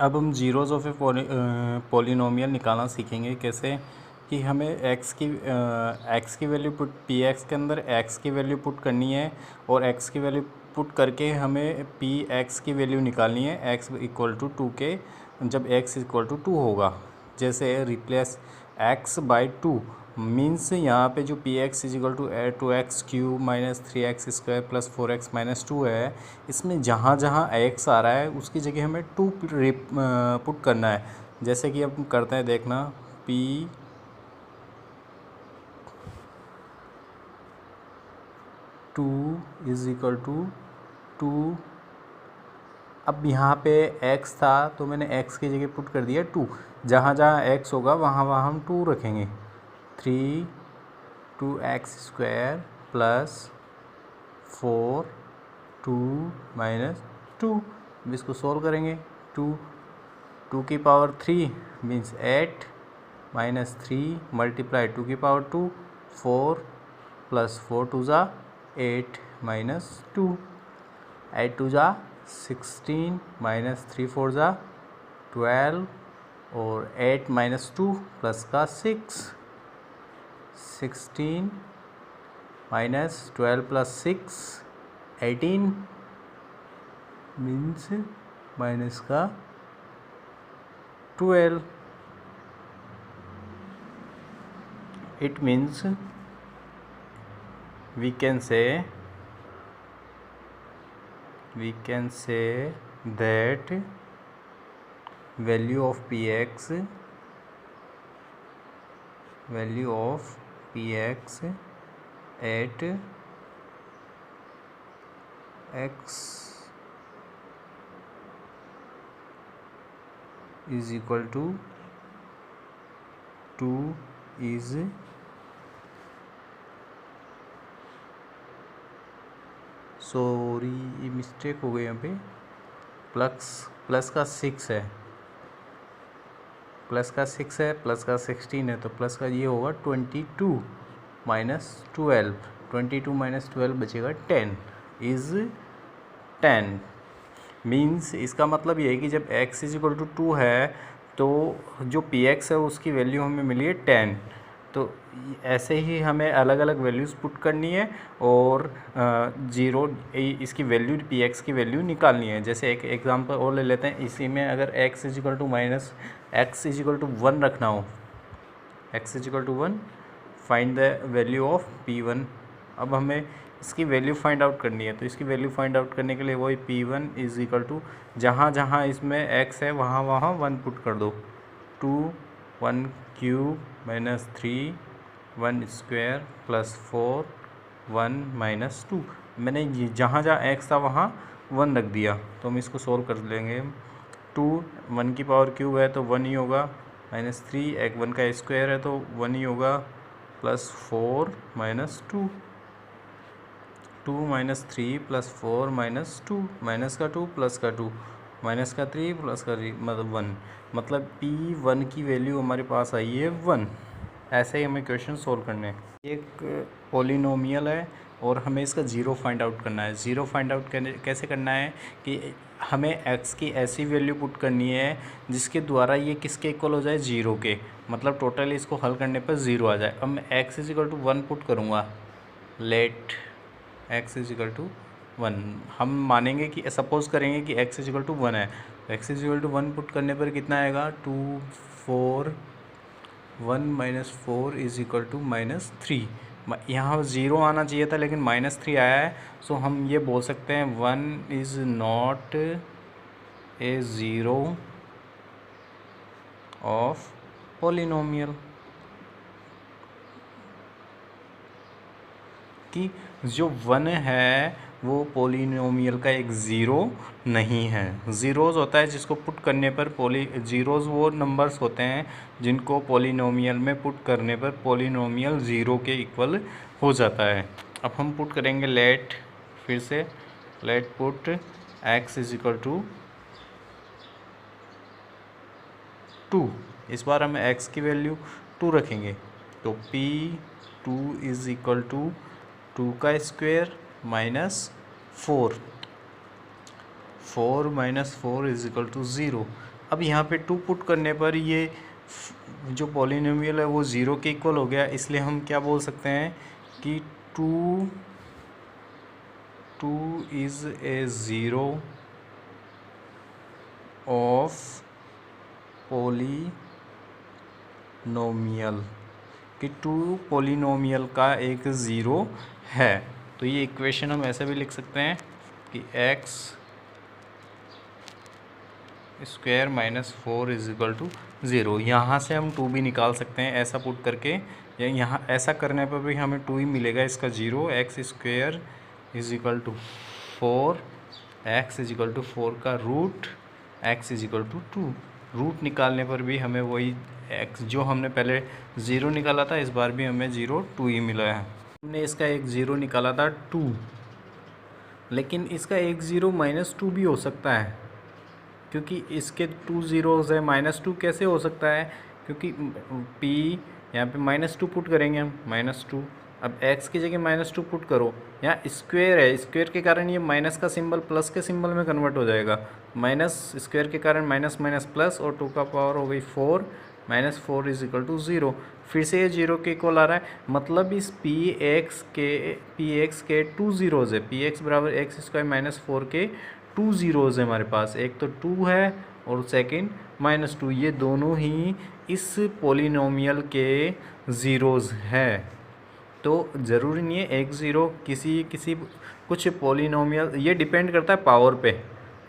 अब हम zeros of a polynomial निकालना सीखेंगे कैसे कि हमें एक्स की वैल्यू पुट पी एक्स के अंदर एक्स की वैल्यू पुट करनी है और एक्स की वैल्यू पुट करके हमें पी एक्स की वैल्यू निकालनी है एक्स इक्वल टू टू के जब एक्स इक्वल टू टू होगा। जैसे replace x by two means यहाँ पे जो p x is equal to x cube minus three x square plus four x minus two है। इसमें जहाँ जहाँ एक्स आ रहा है उसकी जगह हमें टू पुट करना है। जैसे कि अब करते हैं, देखना p two is equal to two. अब यहाँ पे x था तो मैंने x की जगह पुट कर दिया टू। जहाँ जहाँ x होगा वहाँ वहाँ हम टू रखेंगे। Three two x square plus four two minus two. अब इसको सोल्व करेंगे। टू की power three means eight minus three multiply two की power two four plus four two ज़ा eight minus two. Eight two ज़ा 16 minus three four ज़ा 12 और 8 minus two plus का 6। 16 माइनस 12 प्लस 6 18 मीन्स माइनस का 12। It means we can say that value of px at x is equal to 2 is sorry mistake हो गई यहाँ पे। Plus का 6 है, प्लस का 6 है, प्लस का 16 है, तो प्लस का ये होगा 22 माइनस 12। 22 माइनस 12 बचेगा 10 इज़ 10। मीन्स इसका मतलब ये है कि जब x इज इक्वल टू 2 है तो जो पी एक्स है उसकी वैल्यू हमें मिली है 10। तो ऐसे ही हमें अलग अलग वैल्यूज़ पुट करनी है और जीरो इसकी वैल्यू पी एक्स की वैल्यू निकालनी है। जैसे एक एग्जांपल और ले लेते हैं। इसी में अगर x is equal to minus x is equal to 1 रखना हो, x is equal to 1 find the value of p1। अब हमें इसकी वैल्यू फाइंड आउट करनी है, तो इसकी वैल्यू फाइंड आउट करने के लिए वही p1 इज इक्वल टू जहाँ जहाँ इसमें x है वहाँ वहाँ 1 पुट कर दो। 2 1 cube minus 3 1 square plus 4 1 minus 2। मैंने जहाँ जहाँ x था वहाँ 1 रख दिया। तो हम इसको सोल्व कर लेंगे। 2 1 की पावर क्यूब है तो 1 ही होगा, माइनस 3 एक 1 का स्क्वायर है तो 1 ही होगा, plus 4 minus 2 2 minus 3 plus 4 minus 2 minus का 2 प्लस का 2 माइनस का 3 प्लस का 3 मतलब 1। मतलब p1 की वैल्यू हमारे पास आई है 1। ऐसे ही हमें क्वेश्चन सोल्व करने हैं। एक पॉलिनोमियल है और हमें इसका ज़ीरो फाइंड आउट करना है। ज़ीरो फाइंड आउट कैसे करना है कि हमें x की ऐसी वैल्यू पुट करनी है जिसके द्वारा ये किसके इक्वल हो जाए, ज़ीरो के। मतलब टोटल इसको हल करने पर ज़ीरो आ जाए। अब मैं x is equal to 1 put करूँगा। Let x is equal to 1 हम मानेंगे कि सपोज़ करेंगे कि x इज इक्वल टू 1 है। तो x is equal to 1 put करने पर कितना आएगा, 2 4 1 minus 4 is equal to minus 3। यहाँ 0 आना चाहिए था लेकिन माइनस 3 आया है। सो हम ये बोल सकते हैं 1 is not a zero of polynomial. कि जो 1 है वो पॉलिनोमियल का एक ज़ीरो नहीं है। ज़ीरोज़ होता है जिसको पुट करने पर ज़ीरोज़ वो नंबर्स होते हैं जिनको पॉलिनोमियल में पुट करने पर पॉलिनोमियल ज़ीरो के इक्वल हो जाता है। अब हम पुट करेंगे लेट, फिर से let put x is equal to 2। इस बार हम x की वैल्यू 2 रखेंगे तो p2 इज इक्वल टू 2 का square minus 4 minus 4 is equal to 0। अब यहाँ पे 2 पुट करने पर ये जो पॉलिनोमियल है वो 0 के इक्वल हो गया, इसलिए हम क्या बोल सकते हैं कि 2 is a zero of polynomial, कि 2 पॉलिनोमियल का एक ज़ीरो है। तो ये इक्वेशन हम ऐसे भी लिख सकते हैं कि x square minus 4 is equal to 0। यहाँ से हम 2 भी निकाल सकते हैं ऐसा पुट करके, या यहाँ ऐसा करने पर भी हमें 2 ही मिलेगा इसका zero. X square is equal to 4, x is equal to 4 का root x is equal to 2। Root निकालने पर भी हमें वही एक्स जो हमने पहले 0 निकाला था, इस बार भी हमें 0 2 ही मिला है। हमने इसका एक 0 निकाला था 2, लेकिन इसका एक 0 -2 भी हो सकता है, क्योंकि इसके 2 ज़ीरोज़ है। -2 कैसे हो सकता है, क्योंकि p यहाँ पे -2 पुट करेंगे हम, -2। अब x की जगह -2 पुट करो, यहाँ स्क्वायर है, स्क्वायर के कारण ये माइनस का सिंबल प्लस के सिंबल में कन्वर्ट हो जाएगा। माइनस स्क्वायर के कारण माइनस माइनस प्लस, और 2 का पावर हो गई 4, -4 इज इक्वल टू 0। फिर से ये 0 के इक्वल आ रहा है, मतलब इस px के 2 ज़ीरोज़ है। px बराबर एक्स स्क्वायर -4 के 2 ज़ीरोज़ है हमारे पास, एक तो 2 है और सेकंड -2। ये दोनों ही इस पॉलिनोमियल के ज़ीरोज़ है। तो ज़रूरी नहीं है एक ज़ीरो, किसी कुछ पॉलिनोमियल, ये डिपेंड करता है पावर पे।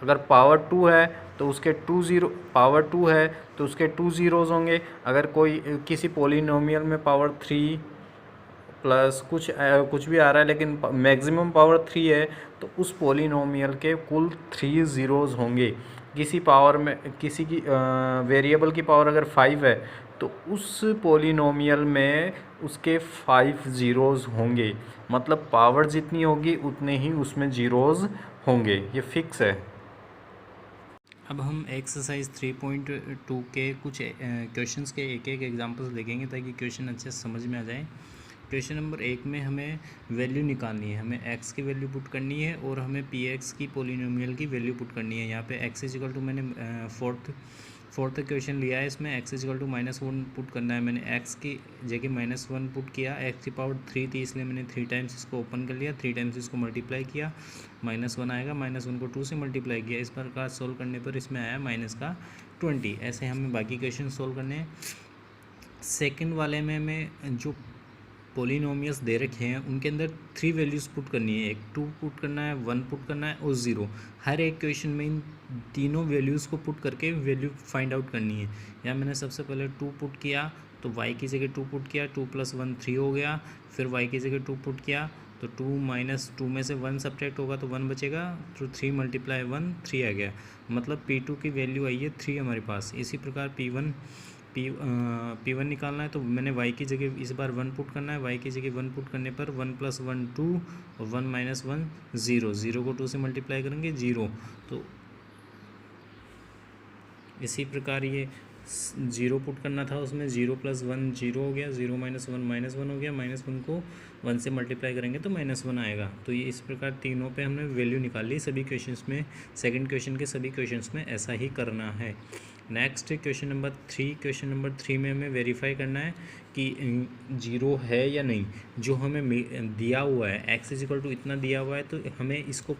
अगर पावर 2 है तो उसके 2 ज़ीरो, पावर 2 है तो उसके 2 ज़ीरोज़ होंगे। अगर कोई किसी पॉलिनोमियल में पावर 3 प्लस कुछ भी आ रहा है, लेकिन मैक्सिमम पावर 3 है, तो उस पॉलिनोमियल के कुल 3 ज़ीरोज़ होंगे। किसी पावर में किसी की वेरिएबल की पावर अगर 5 है तो उस पॉलिनोमियल में उसके 5 ज़ीरोज़ होंगे, मतलब पावर जितनी होगी उतने ही उसमें ज़ीरोज़ होंगे, ये फिक्स है। अब हम एक्सरसाइज 3.2 के कुछ क्वेश्चंस के एक एग्जांपल्स देखेंगे ताकि क्वेश्चन अच्छे से समझ में आ जाए। क्वेश्चन नंबर 1 में हमें वैल्यू निकालनी है, हमें x की वैल्यू पुट करनी है और हमें px की पॉलिनोमियल की वैल्यू पुट करनी है। यहाँ पे x इज इक्वल टू, मैंने फोर्थ क्वेश्चन लिया है, इसमें x is equal to -1 put करना है। मैंने x की जगह -1 पुट किया, x की पावर 3 थी इसलिए मैंने 3 टाइम्स इसको ओपन कर लिया, 3 टाइम्स इसको मल्टीप्लाई किया, -1 आएगा, -1 को 2 से मल्टीप्लाई किया। इस प्रकार सोल्व करने पर इसमें आया -20। ऐसे हमें बाकी क्वेश्चन सोल्व करने हैं। सेकेंड वाले में हमें जो पॉलिनोमियल्स दे रखे हैं उनके अंदर 3 वैल्यूज़ पुट करनी है, एक 2 पुट करना है, 1 पुट करना है और 0। हर एक क्वेश्चन में इन तीनों वैल्यूज़ को पुट करके वैल्यू फाइंड आउट करनी है। यहाँ मैंने सबसे पहले 2 पुट किया तो y की जगह 2 पुट किया, 2 + 1 3 हो गया। फिर y की जगह 2 पुट किया तो 2 - 2 में से 1 सब्ट्रैक्ट होगा तो 1 बचेगा, तो 3 × 1 3 आ गया, मतलब P2 की वैल्यू आई है 3 हमारे पास। इसी प्रकार P1 निकालना है तो मैंने y की जगह इस बार 1 पुट करना है, y की जगह 1 पुट करने पर 1 + 1 2 और 1 - 1 0, 0 को 2 से मल्टीप्लाई करेंगे 0। तो इसी प्रकार ये 0 पुट करना था, उसमें 0 + 1 0 हो गया, 0 - 1 -1 हो गया, -1 को 1 से मल्टीप्लाई करेंगे तो -1 आएगा। तो ये इस प्रकार तीनों पे हमने वैल्यू निकाल ली। सभी क्वेश्चंस में, सेकंड क्वेश्चन के सभी क्वेश्चंस में ऐसा ही करना है। Next question number 3। Question number 3 में हमें वेरीफाई करना है कि 0 है या नहीं। जो हमें दिया हुआ है x इज इक्वल टू इतना दिया हुआ है, तो हमें इसको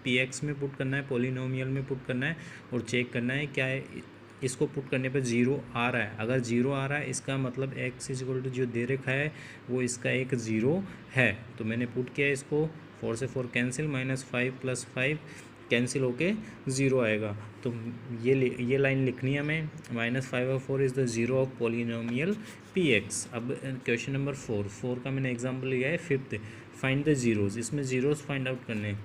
px में पुट करना है, पॉलिनोमियल में पुट करना है और चेक करना है क्या है, इसको पुट करने पर 0 आ रहा है। अगर 0 आ रहा है इसका मतलब x इज इक्वल टू जो दे रखा है वो इसका एक 0 है। तो मैंने पुट किया इसको, 4 से 4 कैंसिल, -5 + 5 कैंसिल होके 0 आएगा। तो ये लाइन लिखनी है हमें, -5/4 is the 0 of polynomial px। अब क्वेश्चन नंबर 4 का मैंने एग्जांपल लिया है 5th, फाइंड द ज़ीरोज़। इसमें ज़ीरोज़ फाइंड आउट करने हैं।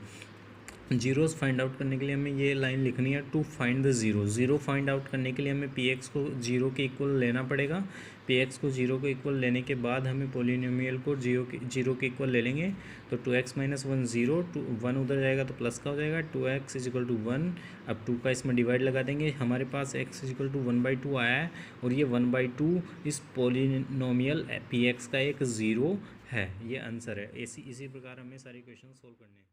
जीरोज़ फाइंड आउट करने के लिए हमें ये लाइन लिखनी है, to find the zero. Zero find out करने के लिए हमें px को 0 के इक्वल लेना पड़ेगा। px को 0 के इक्वल लेने के बाद हमें पॉलिनोमियल को 0 के इक्वल ले लेंगे। तो 2x - 1 0, 1 उधर जाएगा तो प्लस का हो जाएगा, 2x = 1। अब 2 का इसमें डिवाइड लगा देंगे, हमारे पास x = 1/2 आया है और ये 1/2 इस पॉलिनोमियल px का एक 0 है। ये आंसर है। इसी प्रकार हमें सारे क्वेश्चन सोल्व करने हैं।